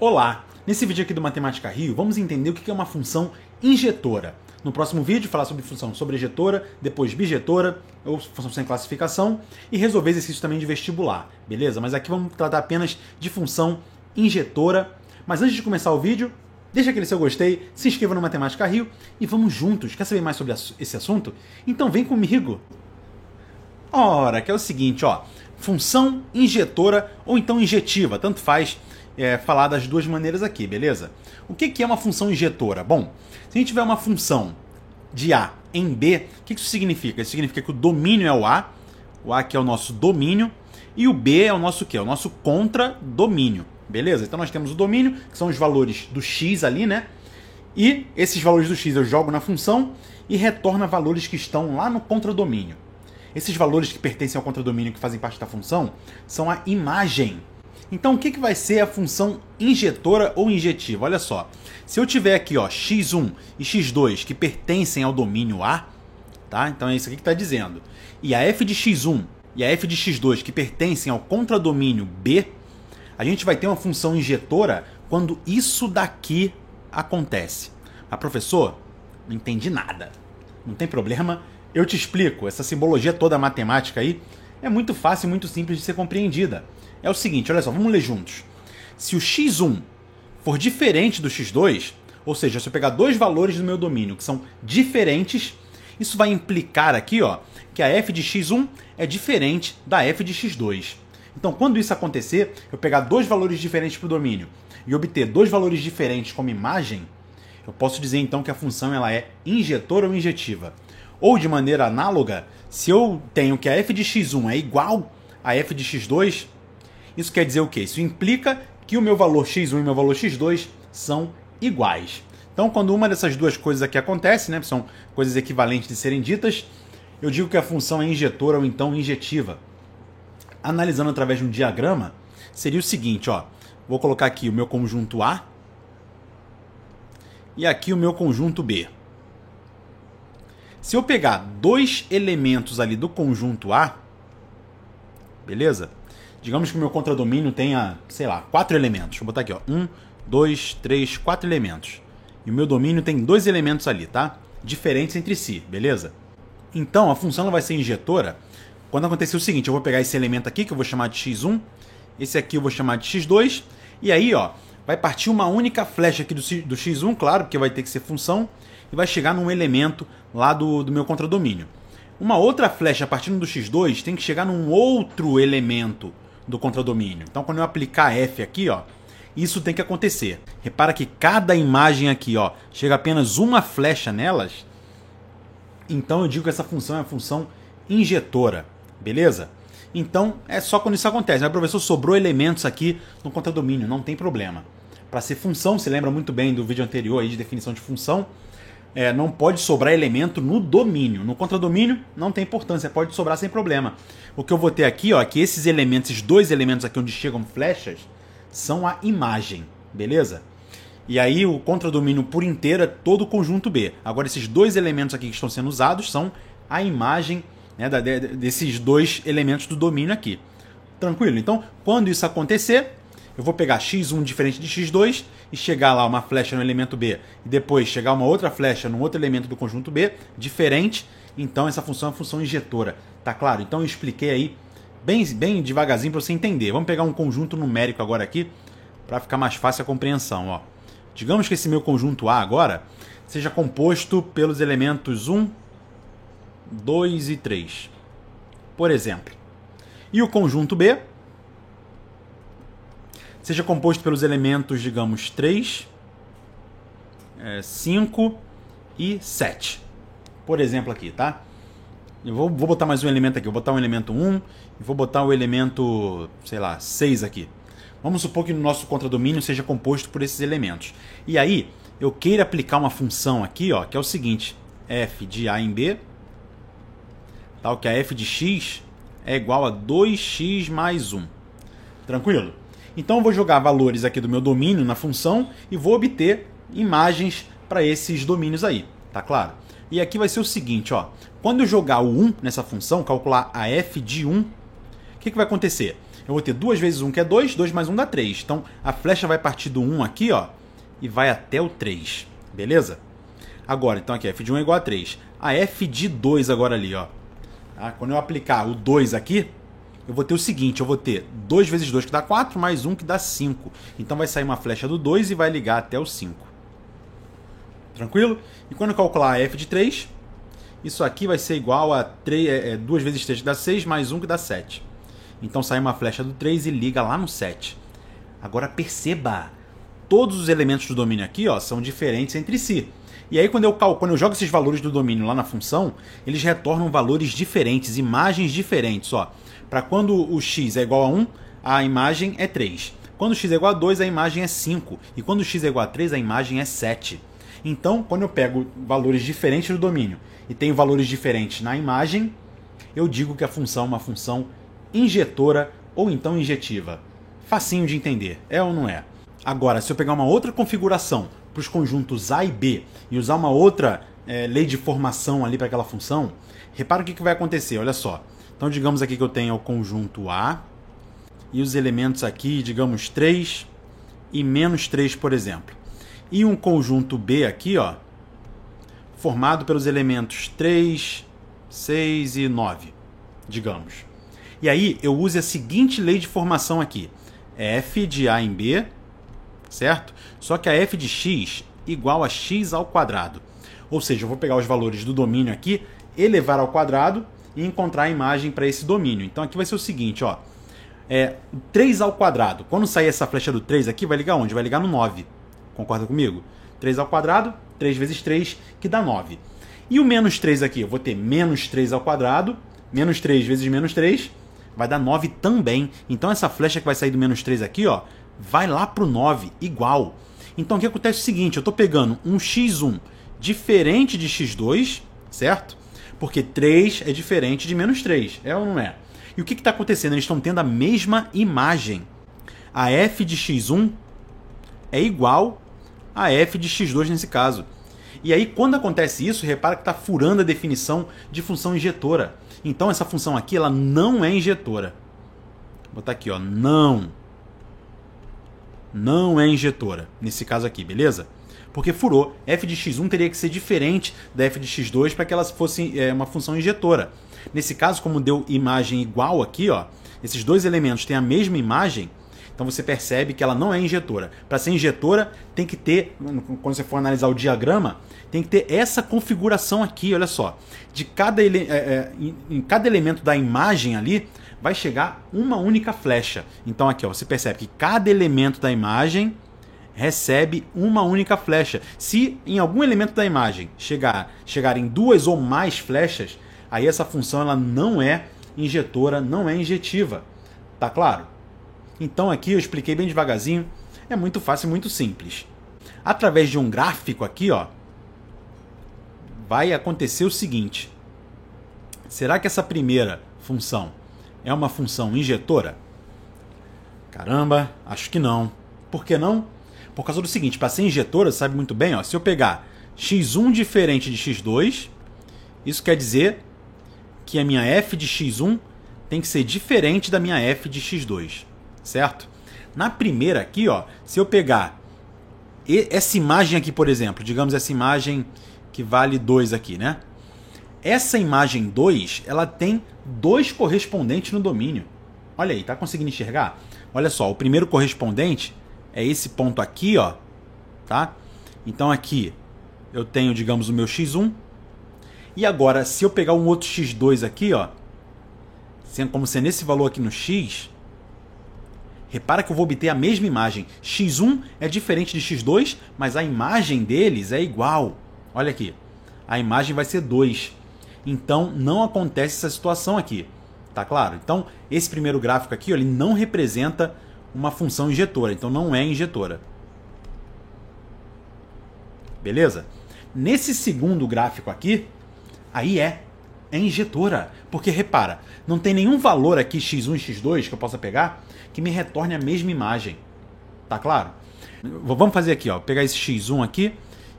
Olá! Nesse vídeo aqui do Matemática Rio, vamos entender o que é uma função injetora. No próximo vídeo, falar sobre função sobrejetora, depois bijetora, ou função sem classificação, e resolver exercícios também de vestibular, beleza? Mas aqui vamos tratar apenas de função injetora. Mas antes de começar o vídeo, deixa aquele seu gostei, se inscreva no Matemática Rio e vamos juntos. Quer saber mais sobre esse assunto? Então vem comigo! Ora, que é o seguinte, ó, função injetora ou então injetiva, tanto faz falar das duas maneiras aqui, beleza? O que é uma função injetora? Bom, se a gente tiver uma função de A em B, o que isso significa? Isso significa que o domínio é o A que é o nosso domínio, e o B é o nosso quê? O nosso contradomínio, beleza? Então nós temos o domínio, que são os valores do x ali, né? E esses valores do x eu jogo na função e retorna valores que estão lá no contradomínio. Esses valores que pertencem ao contradomínio, que fazem parte da função, são a imagem. Então, o que vai ser a função injetora ou injetiva? Olha só, se eu tiver aqui ó, x1 e x2 que pertencem ao domínio A, tá? Então é isso aqui que está dizendo. E a f de x1 e a f de x2 que pertencem ao contradomínio B, a gente vai ter uma função injetora quando isso daqui acontece. Ah, professor, não entendi nada. Não tem problema, eu te explico. Essa simbologia toda matemática aí é muito fácil e muito simples de ser compreendida. É o seguinte, olha só, vamos ler juntos. Se o x1 for diferente do x2, ou seja, se eu pegar dois valores do meu domínio que são diferentes, isso vai implicar aqui ó, que a f de x1 é diferente da f de x2. Então, quando isso acontecer, eu pegar dois valores diferentes para o domínio e obter dois valores diferentes como imagem, eu posso dizer então que a função ela é injetora ou injetiva. Ou de maneira análoga, se eu tenho que a f de x1 é igual a f de x2, isso quer dizer o quê? Isso implica que o meu valor x1 e o meu valor x2 são iguais. Então, quando uma dessas duas coisas aqui acontece, né, são coisas equivalentes de serem ditas, eu digo que a função é injetora ou então injetiva. Analisando através de um diagrama, seria o seguinte, ó, vou colocar aqui o meu conjunto A e aqui o meu conjunto B. Se eu pegar dois elementos ali do conjunto A, beleza? Digamos que o meu contradomínio tenha, sei lá, 4 elementos. Deixa eu botar aqui, ó. 1, 2, 3, 4 elementos. E o meu domínio tem 2 elementos ali, tá? Diferentes entre si, beleza? Então, a função ela vai ser injetora quando acontecer o seguinte. Eu vou pegar esse elemento aqui, que eu vou chamar de x1. Esse aqui eu vou chamar de x2. E aí, ó, vai partir uma única flecha aqui do x1, claro, porque vai ter que ser função. E vai chegar num elemento lá do meu contradomínio. Uma outra flecha partindo do x2 tem que chegar num outro elemento do contradomínio. Então, quando eu aplicar f aqui, ó, isso tem que acontecer. Repara que cada imagem aqui, ó, chega apenas uma flecha nelas. Então, eu digo que essa função é a função injetora, beleza? Então, é só quando isso acontece. Mas, professor, sobrou elementos aqui no contradomínio, não tem problema. Para ser função, você lembra muito bem do vídeo anterior aí de definição de função, não pode sobrar elemento no domínio. No contradomínio não tem importância, pode sobrar sem problema. O que eu vou ter aqui, ó, é que esses elementos, esses dois elementos aqui onde chegam flechas, são a imagem, beleza? E aí o contradomínio por inteiro é todo o conjunto B. Agora esses dois elementos aqui que estão sendo usados são a imagem, né, desses dois elementos do domínio aqui. Tranquilo? Então, quando isso acontecer, eu vou pegar x1 diferente de x2 e chegar lá uma flecha no elemento B e depois chegar uma outra flecha no outro elemento do conjunto B, diferente. Então essa função é uma função injetora. Tá claro? Então eu expliquei aí bem devagarzinho para você entender. Vamos pegar um conjunto numérico agora aqui para ficar mais fácil a compreensão. Ó. Digamos que esse meu conjunto A agora seja composto pelos elementos 1, 2 e 3. Por exemplo. E o conjunto B seja composto pelos elementos, digamos, 3, 5 e 7. Por exemplo aqui, tá? Eu vou botar mais um elemento aqui. Eu vou botar um elemento 1 e vou botar o elemento, sei lá, 6 aqui. Vamos supor que no nosso contradomínio seja composto por esses elementos. E aí, eu queira aplicar uma função aqui, ó, que é o seguinte. F de A em B, tal que a f de x é igual a 2x mais 1. Tranquilo? Então eu vou jogar valores aqui do meu domínio na função e vou obter imagens para esses domínios aí, tá claro? E aqui vai ser o seguinte, ó, quando eu jogar o 1 nessa função, calcular a f de 1, o que vai acontecer? eu vou ter 2 vezes 1, que é 2, 2 mais 1 dá 3. Então, a flecha vai partir do 1 aqui, ó, e vai até o 3, beleza? Agora, então aqui, f de 1 é igual a 3. A f de 2 agora ali, ó. Tá? Quando eu aplicar o 2 aqui, eu vou ter o seguinte, eu vou ter 2 vezes 2 que dá 4, mais 1 que dá 5. Então vai sair uma flecha do 2 e vai ligar até o 5. Tranquilo? E quando eu calcular a f de 3, isso aqui vai ser igual a 2 vezes 3 que dá 6, mais 1 que dá 7. Então sai uma flecha do 3 e liga lá no 7. Agora perceba, todos os elementos do domínio aqui, ó, são diferentes entre si. E aí quando eu jogo esses valores do domínio lá na função, eles retornam valores diferentes, imagens diferentes. Para quando o x é igual a 1, a imagem é 3. Quando o x é igual a 2, a imagem é 5. E quando o x é igual a 3, a imagem é 7. Então, quando eu pego valores diferentes do domínio e tenho valores diferentes na imagem, eu digo que a função é uma função injetora ou então injetiva. Facinho de entender, é ou não é? Agora, se eu pegar uma outra configuração para os conjuntos A e B e usar uma outra lei de formação ali para aquela função, repara o que vai acontecer, olha só. Então, digamos aqui que eu tenho o conjunto A e os elementos aqui, digamos 3 e menos 3, por exemplo. E um conjunto B aqui, ó, formado pelos elementos 3, 6 e 9, digamos. E aí eu uso a seguinte lei de formação aqui. F de A em B, certo? Só que a f de x igual a x ao quadrado. Ou seja, eu vou pegar os valores do domínio aqui, elevar ao quadrado e encontrar a imagem para esse domínio. Então aqui vai ser o seguinte, ó. 3 ao quadrado. Quando sair essa flecha do 3 aqui, vai ligar onde? Vai ligar no 9. Concorda comigo? 3 ao quadrado, 3 vezes 3, que dá 9. E o menos 3 aqui? Eu vou ter menos 3 ao quadrado, menos 3 vezes menos 3, vai dar 9 também. Então essa flecha que vai sair do menos 3 aqui, ó, vai lá para o 9, igual. Então o que acontece é o seguinte, eu estou pegando um x1 diferente de x2, certo? Porque 3 é diferente de menos 3, é ou não é? E o que está acontecendo? Eles estão tendo a mesma imagem. A f de x1 é igual a f de x2 nesse caso. E aí, quando acontece isso, repara que está furando a definição de função injetora. Então, essa função aqui ela não é injetora. Vou botar aqui, ó, não é injetora, nesse caso aqui, beleza? Porque furou. F de x1 teria que ser diferente da f de x2 para que ela fosse uma função injetora. Nesse caso, como deu imagem igual aqui, ó, esses dois elementos têm a mesma imagem, então você percebe que ela não é injetora. Para ser injetora, tem que ter, quando você for analisar o diagrama, tem que ter essa configuração aqui, olha só. Em cada elemento da imagem ali, vai chegar uma única flecha. Então aqui, ó, você percebe que cada elemento da imagem recebe uma única flecha. Se em algum elemento da imagem chegarem 2 ou mais flechas, aí essa função ela não é injetora, não é injetiva. Tá claro? Então aqui eu expliquei bem devagarzinho, é muito fácil e muito simples. Através de um gráfico aqui, ó, vai acontecer o seguinte. Será que essa primeira função é uma função injetora? Caramba, acho que não. Por que não? Por causa do seguinte, para ser injetora, sabe muito bem, ó, se eu pegar x1 diferente de x2, isso quer dizer que a minha f de x1 tem que ser diferente da minha f de x2, certo? Na primeira aqui, ó, se eu pegar essa imagem aqui, por exemplo, digamos essa imagem que vale 2 aqui, né? Essa imagem 2, ela tem 2 correspondentes no domínio. Olha aí, tá conseguindo enxergar? Olha só, o primeiro correspondente é esse ponto aqui, ó, tá? Então aqui eu tenho, digamos, o meu x1. E agora, se eu pegar um outro x2 aqui, ó, como sendo esse valor aqui no x, repara que eu vou obter a mesma imagem. x1 é diferente de x2, mas a imagem deles é igual. Olha aqui, a imagem vai ser 2. Então, não acontece essa situação aqui. Tá claro? Então, esse primeiro gráfico aqui, ó, ele não representa uma função injetora. Então, não é injetora. Beleza? Nesse segundo gráfico aqui, aí é injetora. Porque, repara, não tem nenhum valor aqui, x1 e x2, que eu possa pegar, que me retorne a mesma imagem. Tá claro? Vamos fazer aqui, ó, pegar esse x1 aqui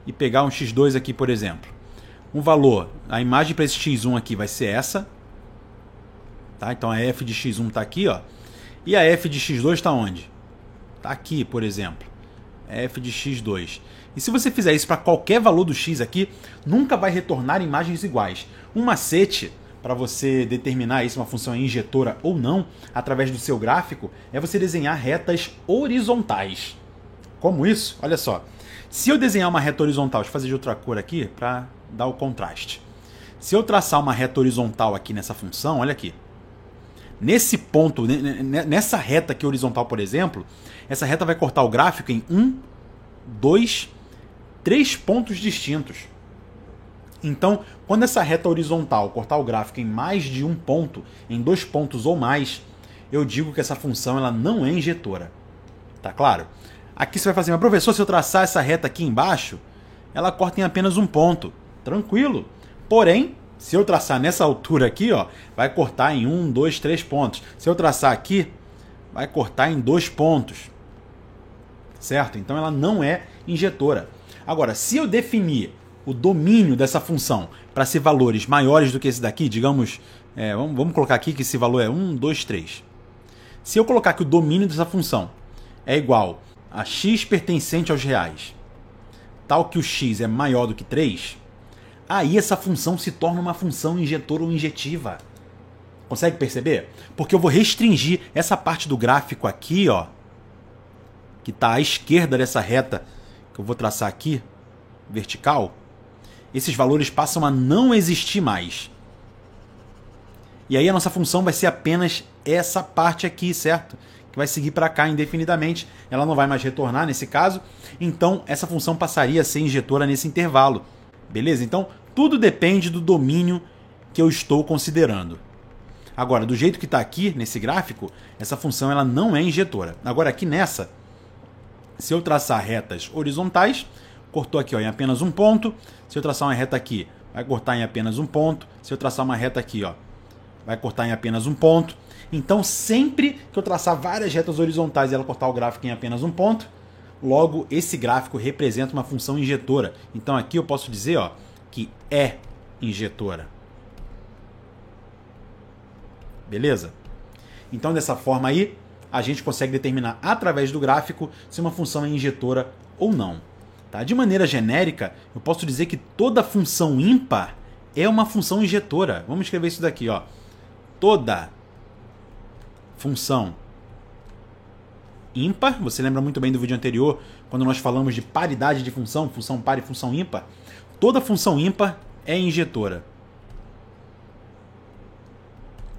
e pegar um x2 aqui, por exemplo. Um valor, a imagem para esse x1 aqui vai ser essa. Tá? Então a f de x1 está aqui, ó. E a f de x2 está onde? Está aqui, por exemplo. F de x2. E se você fizer isso para qualquer valor do x aqui, nunca vai retornar imagens iguais. Um macete para você determinar se uma função é injetora ou não, através do seu gráfico, é você desenhar retas horizontais. Como isso? Olha só. Se eu desenhar uma reta horizontal, deixa eu fazer de outra cor aqui para dar o contraste. Se eu traçar uma reta horizontal aqui nessa função, olha aqui. Nesse ponto, nessa reta aqui horizontal, por exemplo, essa reta vai cortar o gráfico em 1, 2, 3 pontos distintos. Então, quando essa reta horizontal cortar o gráfico em mais de um ponto, em 2 pontos ou mais, eu digo que essa função ela não é injetora. Tá claro? Aqui você vai fazer, mas professor, se eu traçar essa reta aqui embaixo, ela corta em apenas um ponto. Tranquilo. Porém, se eu traçar nessa altura aqui, ó, vai cortar em 1, 2, 3 pontos. Se eu traçar aqui, vai cortar em 2 pontos. Certo? Então ela não é injetora. Agora, se eu definir o domínio dessa função para ser valores maiores do que esse daqui, digamos, vamos colocar aqui que esse valor é 1, 2, 3. Se eu colocar que o domínio dessa função é igual a x pertencente aos reais, tal que o x é maior do que 3, aí essa função se torna uma função injetora ou injetiva. Consegue perceber? Porque eu vou restringir essa parte do gráfico aqui, ó, que está à esquerda dessa reta que eu vou traçar aqui, vertical. Esses valores passam a não existir mais. E aí a nossa função vai ser apenas essa parte aqui, certo? Que vai seguir para cá indefinidamente. Ela não vai mais retornar nesse caso. Então essa função passaria a ser injetora nesse intervalo. Beleza? Então tudo depende do domínio que eu estou considerando. Agora, do jeito que está aqui nesse gráfico, essa função ela não é injetora. Agora aqui nessa, se eu traçar retas horizontais, cortou aqui ó, em apenas um ponto. Se eu traçar uma reta aqui, vai cortar em apenas um ponto. Se eu traçar uma reta aqui, ó, vai cortar em apenas um ponto. Então, sempre que eu traçar várias retas horizontais e ela cortar o gráfico em apenas um ponto, logo esse gráfico representa uma função injetora. Então aqui eu posso dizer ó, que é injetora. Beleza? Então, dessa forma aí, a gente consegue determinar através do gráfico se uma função é injetora ou não. Tá? De maneira genérica, eu posso dizer que toda função ímpar é uma função injetora. Vamos escrever isso daqui, ó. Toda função ímpar, você lembra muito bem do vídeo anterior, quando nós falamos de paridade de função, função par e função ímpar. Toda função ímpar é injetora.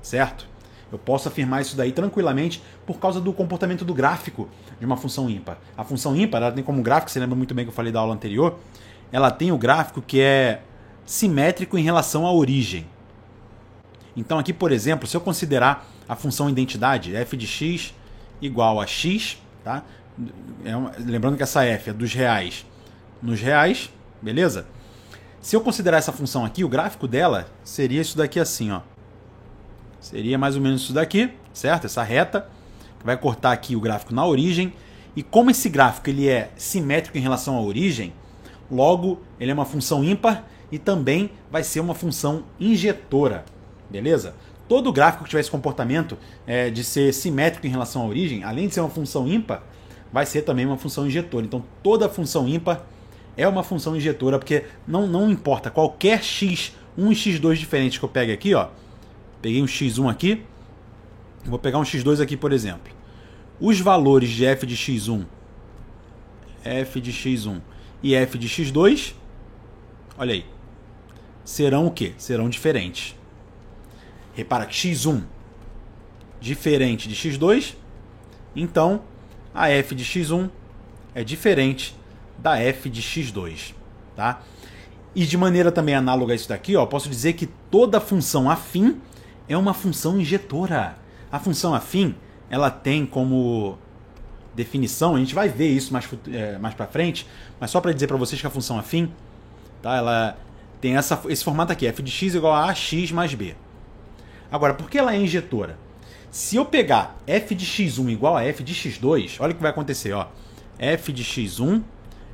Certo? Eu posso afirmar isso daí tranquilamente por causa do comportamento do gráfico de uma função ímpar. A função ímpar, ela tem como gráfico, você lembra muito bem que eu falei da aula anterior, ela tem o gráfico que é simétrico em relação à origem. Então aqui, por exemplo, se eu considerar a função identidade f de x igual a x, tá? Lembrando que essa f é dos reais nos reais, beleza? Se eu considerar essa função aqui, o gráfico dela seria isso daqui assim, ó. Seria mais ou menos isso daqui, certo? Essa reta que vai cortar aqui o gráfico na origem. E como esse gráfico ele é simétrico em relação à origem, logo ele é uma função ímpar e também vai ser uma função injetora, beleza? Todo gráfico que tiver esse comportamento de ser simétrico em relação à origem, além de ser uma função ímpar, vai ser também uma função injetora. Então toda função ímpar é uma função injetora, porque não importa, qualquer x1 e x2 diferentes que eu pegue aqui, ó, peguei um x1 aqui, vou pegar um x2 aqui, por exemplo. Os valores de f de x1 e f de x2, olha aí, serão o quê? Serão diferentes. Repara que x1 diferente de x2, então a f de x1 é diferente da f de x2, tá? E de maneira também análoga a isso daqui, ó, posso dizer que toda função afim é uma função injetora. A função afim, ela tem como definição, a gente vai ver isso mais para frente, mas só para dizer para vocês que a função afim, tá, ela tem esse formato aqui, f de x igual a ax mais b. Agora, por que ela é injetora? Se eu pegar f de x1 igual a f de x2, olha o que vai acontecer, ó. F de x1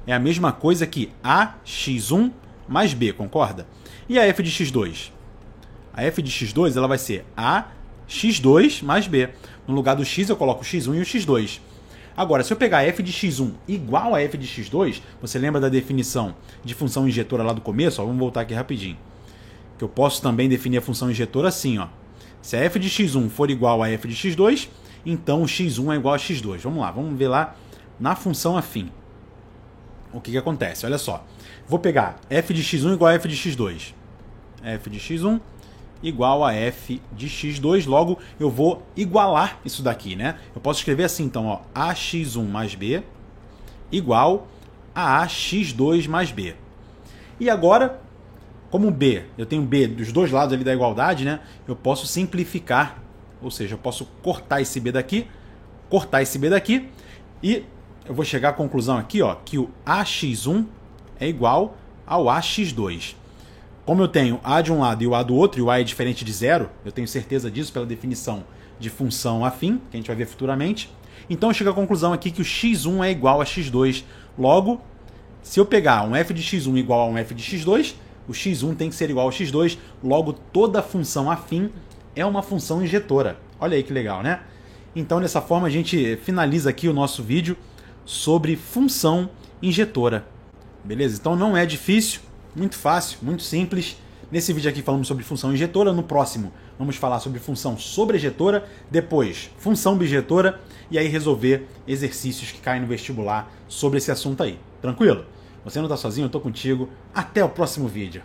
é a mesma coisa que ax1 mais b, concorda? E a f de x2? A f de x2 ela vai ser x2 mais b. No lugar do x eu coloco o x1 e o x2. Agora, se eu pegar f de x1 igual a f de x2, você lembra da definição de função injetora lá do começo? Ó, vamos voltar aqui rapidinho. Que eu posso também definir a função injetora assim, ó. Se a f de x1 for igual a f de x2, então o x1 é igual a x2. Vamos lá, vamos ver lá na função afim. O que acontece? Olha só. Vou pegar f de x1 igual a f de x2. F de x1 igual a f de x2. Logo, eu vou igualar isso daqui, né? Eu posso escrever assim, então, ó, ax1 mais b igual a ax2 mais b. E agora, como b, eu tenho b dos dois lados ali da igualdade, né? Eu posso simplificar, ou seja, eu posso cortar esse b daqui e eu vou chegar à conclusão aqui, ó, que o ax1 é igual ao ax2. Como eu tenho a de um lado e o a do outro, e o a é diferente de zero, eu tenho certeza disso pela definição de função afim, que a gente vai ver futuramente. Então eu chego à conclusão aqui que o x1 é igual a x2. Logo, se eu pegar um f de x1 igual a um f de x2, o x1 tem que ser igual ao x2. Logo, toda função afim é uma função injetora. Olha aí que legal, né? Então, dessa forma, a gente finaliza aqui o nosso vídeo sobre função injetora. Beleza? Então não é difícil, muito fácil, muito simples. Nesse vídeo aqui falamos sobre função injetora, no próximo vamos falar sobre função sobrejetora, depois função bijetora e aí resolver exercícios que caem no vestibular sobre esse assunto aí. Tranquilo? Você não está sozinho, eu estou contigo. Até o próximo vídeo.